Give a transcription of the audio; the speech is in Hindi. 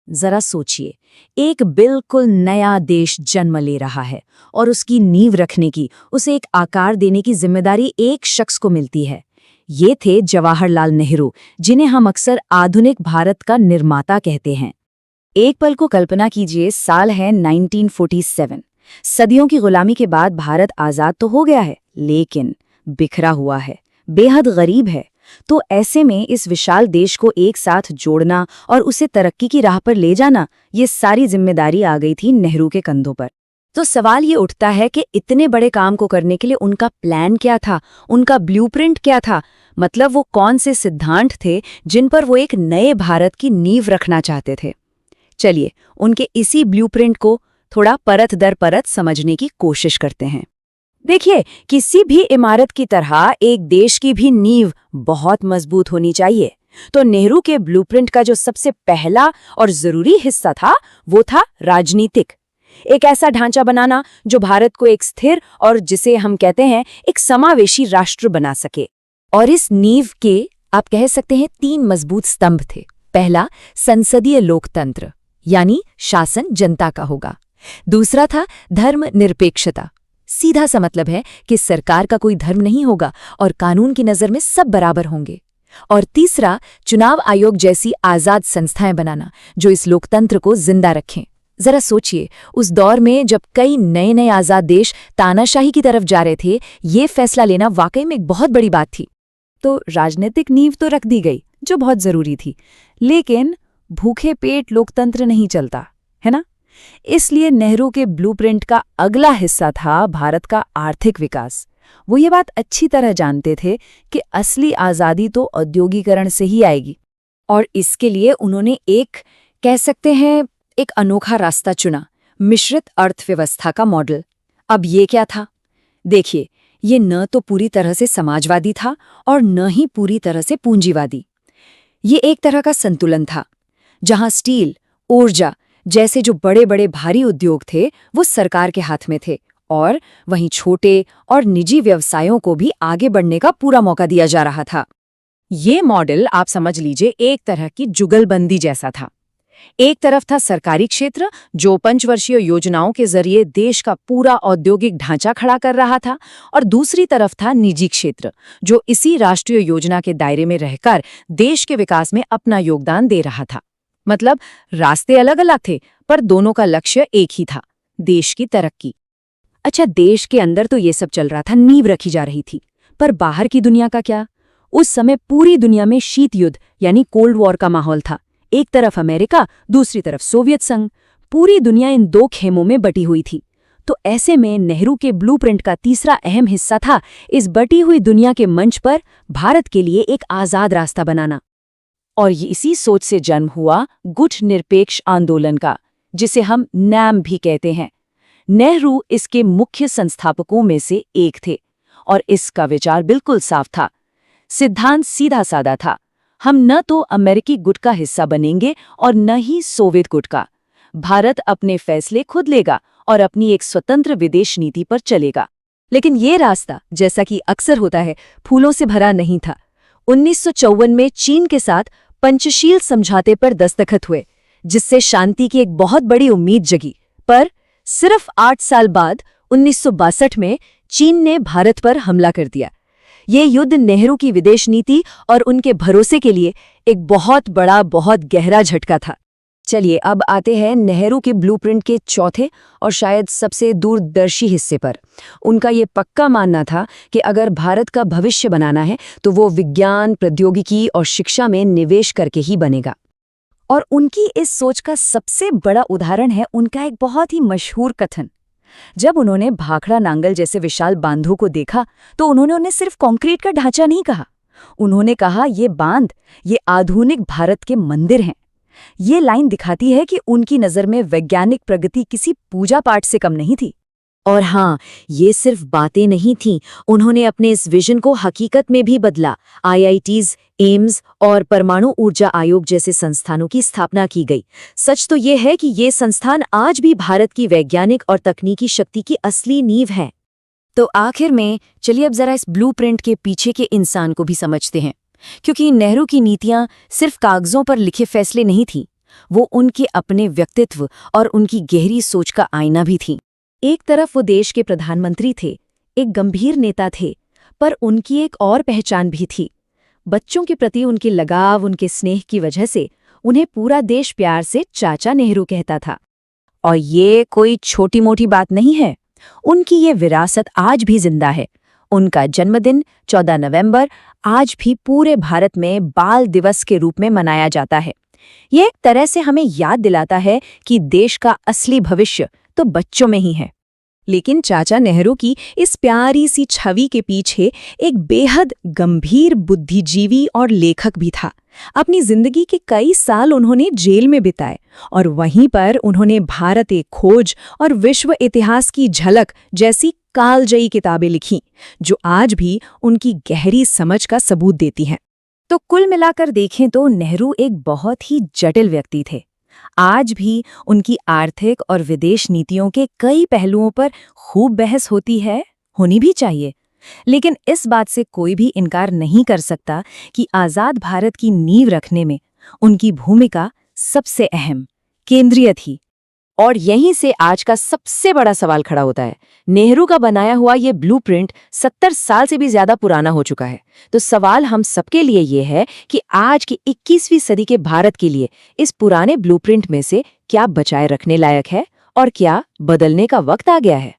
जरा सोचिए, एक बिल्कुल नया देश जन्म ले रहा है और उसकी नींव रखने की, उसे एक आकार देने की जिम्मेदारी एक शख्स को मिलती है। ये थे जवाहरलाल नेहरू, जिन्हें हम अक्सर आधुनिक भारत का निर्माता कहते हैं। एक पल को कल्पना कीजिए, साल है 1947। सदियों की गुलामी के बाद भारत आजाद तो हो गया है, लेकिन बिखरा हुआ है, बेहद गरीब है। तो ऐसे में इस विशाल देश को एक साथ जोड़ना और उसे तरक्की की राह पर ले जाना, ये सारी जिम्मेदारी आ गई थी नेहरू के कंधों पर। तो सवाल ये उठता है कि इतने बड़े काम को करने के लिए उनका प्लान क्या था, उनका ब्लूप्रिंट क्या था? मतलब वो कौन से सिद्धांत थे जिन पर वो एक नए भारत की नींव रखना चाहते थे? चलिए, उनके इसी ब्लूप्रिंट को थोड़ा परत दर परत समझने की कोशिश करते हैं। देखिए, किसी भी इमारत की तरह एक देश की भी नींव बहुत मजबूत होनी चाहिए। तो नेहरू के ब्लूप्रिंट का जो सबसे पहला और जरूरी हिस्सा था, वो था राजनीतिक। एक ऐसा ढांचा बनाना जो भारत को एक स्थिर और जिसे हम कहते हैं एक समावेशी राष्ट्र बना सके। और इस नींव के आप कह सकते हैं 3 मजबूत स्तंभ थे। पहला, संसदीय लोकतंत्र, यानी शासन जनता का होगा। दूसरा था धर्मनिरपेक्षता, सीधा सा मतलब है कि सरकार का कोई धर्म नहीं होगा और कानून की नजर में सब बराबर होंगे। और तीसरा, चुनाव आयोग जैसी आजाद संस्थाएं बनाना जो इस लोकतंत्र को जिंदा रखें। जरा सोचिए, उस दौर में जब कई नए नए आजाद देश तानाशाही की तरफ जा रहे थे, ये फैसला लेना वाकई में एक बहुत बड़ी बात थी। तो राजनीतिक नींव तो रख दी गई, जो बहुत जरूरी थी, लेकिन भूखे पेट लोकतंत्र नहीं चलता, है ना? इसलिए नेहरू के ब्लूप्रिंट का अगला हिस्सा था भारत का आर्थिक विकास। वो ये बात अच्छी तरह जानते थे कि असली आज़ादी तो औद्योगिकरण से ही आएगी, और इसके लिए उन्होंने एक, कह सकते हैं, एक अनोखा रास्ता चुना, मिश्रित अर्थव्यवस्था का मॉडल। अब ये क्या था? देखिए, ये न तो पूरी तरह से समाजवादी था और न ही पूरी तरह से पूंजीवादी। ये एक तरह का संतुलन था, जहां स्टील, ऊर्जा जैसे जो बड़े बड़े भारी उद्योग थे वो सरकार के हाथ में थे, और वहीं छोटे और निजी व्यवसायों को भी आगे बढ़ने का पूरा मौका दिया जा रहा था। ये मॉडल आप समझ लीजिए एक तरह की जुगलबंदी जैसा था। एक तरफ था सरकारी क्षेत्र जो पंचवर्षीय योजनाओं के जरिए देश का पूरा औद्योगिक ढांचा खड़ा कर रहा था, और दूसरी तरफ था निजी क्षेत्र जो इसी राष्ट्रीय योजना के दायरे में रहकर देश के विकास में अपना योगदान दे रहा था। मतलब रास्ते अलग अलग थे, पर दोनों का लक्ष्य एक ही था, देश की तरक्की। अच्छा, देश के अंदर तो ये सब चल रहा था, नींव रखी जा रही थी, पर बाहर की दुनिया का क्या? उस समय पूरी दुनिया में शीत युद्ध यानी कोल्ड वॉर का माहौल था। एक तरफ अमेरिका, दूसरी तरफ सोवियत संघ। पूरी दुनिया इन 2 खेमों में बटी हुई थी। तो ऐसे में नेहरू के ब्लूप्रिंट का तीसरा अहम हिस्सा था इस बटी हुई दुनिया के मंच पर भारत के लिए एक आजाद रास्ता बनाना। और ये इसी सोच से जन्म हुआ गुटनिरपेक्ष आंदोलन का, जिसे हम नैम भी कहते हैं। नेहरू इसके मुख्य संस्थापकों में से एक थे, और इसका विचार बिल्कुल साफ था। सिद्धांत सीधा साधा था, हम न तो अमेरिकी गुट का हिस्सा बनेंगे और न ही सोवियत गुट का। भारत अपने फैसले खुद लेगा और अपनी एक स्वतंत्र विदेश नीति पर चलेगा। लेकिन ये रास्ता, जैसा कि अक्सर होता है, फूलों से भरा नहीं था। 1954 में चीन के साथ पंचशील समझौते पर दस्तखत हुए, जिससे शांति की एक बहुत बड़ी उम्मीद जगी। पर सिर्फ 8 साल बाद 1962 में चीन ने भारत पर हमला कर दिया। ये युद्ध नेहरू की विदेश नीति और उनके भरोसे के लिए एक बहुत बड़ा, बहुत गहरा झटका था। चलिए, अब आते हैं नेहरू के ब्लूप्रिंट के चौथे और शायद सबसे दूरदर्शी हिस्से पर। उनका ये पक्का मानना था कि अगर भारत का भविष्य बनाना है तो वो विज्ञान, प्रौद्योगिकी और शिक्षा में निवेश करके ही बनेगा। और उनकी इस सोच का सबसे बड़ा उदाहरण है उनका एक बहुत ही मशहूर कथन। जब उन्होंने भाखड़ा नांगल जैसे विशाल बांधों को देखा, तो उन्होंने सिर्फ कंक्रीट का ढांचा नहीं कहा। उन्होंने कहा, ये बांध, ये आधुनिक भारत के मंदिर हैं। ये लाइन दिखाती है कि उनकी नज़र में वैज्ञानिक प्रगति किसी पूजा पाठ से कम नहीं थी। और हाँ, ये सिर्फ बातें नहीं थीं, उन्होंने अपने इस विजन को हकीकत में भी बदला। IITs, एम्स और परमाणु ऊर्जा आयोग जैसे संस्थानों की स्थापना की गई। सच तो ये है कि ये संस्थान आज भी भारत की वैज्ञानिक और तकनीकी शक्ति की असली नींव है। तो आखिर में चलिए अब जरा इस ब्लूप्रिंट के पीछे के इंसान को भी समझते हैं, क्योंकि नेहरू की नीतियां सिर्फ कागजों पर लिखे फैसले नहीं थीं, वो उनके अपने व्यक्तित्व और उनकी गहरी सोच का आईना भी थीं। एक तरफ वो देश के प्रधानमंत्री थे, एक गंभीर नेता थे, पर उनकी एक और पहचान भी थी। बच्चों के प्रति उनके लगाव, उनके स्नेह की वजह से उन्हें पूरा देश प्यार से चाचा नेहरू कहता था। और ये कोई छोटी-मोटी बात नहीं है। उनकी ये विरासत आज भी जिंदा है। उनका जन्मदिन 14 नवंबर आज भी पूरे भारत में बाल दिवस के रूप में मनाया जाता है। ये एक तरह से हमें याद दिलाता है कि देश का असली भविष्य तो बच्चों में ही है। लेकिन चाचा नेहरू की इस प्यारी सी छवि के पीछे एक बेहद गंभीर बुद्धिजीवी और लेखक भी था। अपनी जिंदगी के कई साल उन्होंने जेल में बिताए और वहीं पर उन्होंने भारत एक खोज और विश्व इतिहास की झलक जैसी कालजयी किताबें लिखीं, जो आज भी उनकी गहरी समझ का सबूत देती हैं। तो कुल मिलाकर देखें तो नेहरू एक बहुत ही जटिल व्यक्ति थे। आज भी उनकी आर्थिक और विदेश नीतियों के कई पहलुओं पर खूब बहस होती है, होनी भी चाहिए। लेकिन इस बात से कोई भी इनकार नहीं कर सकता कि आज़ाद भारत की नींव रखने में उनकी भूमिका सबसे अहम, केंद्रीय थी। और यहीं से आज का सबसे बड़ा सवाल खड़ा होता है। नेहरू का बनाया हुआ ये ब्लूप्रिंट 70 साल से भी ज्यादा पुराना हो चुका है। तो सवाल हम सबके लिए ये है कि आज की 21वीं सदी के भारत के लिए इस पुराने ब्लूप्रिंट में से क्या बचाए रखने लायक है और क्या बदलने का वक्त आ गया है।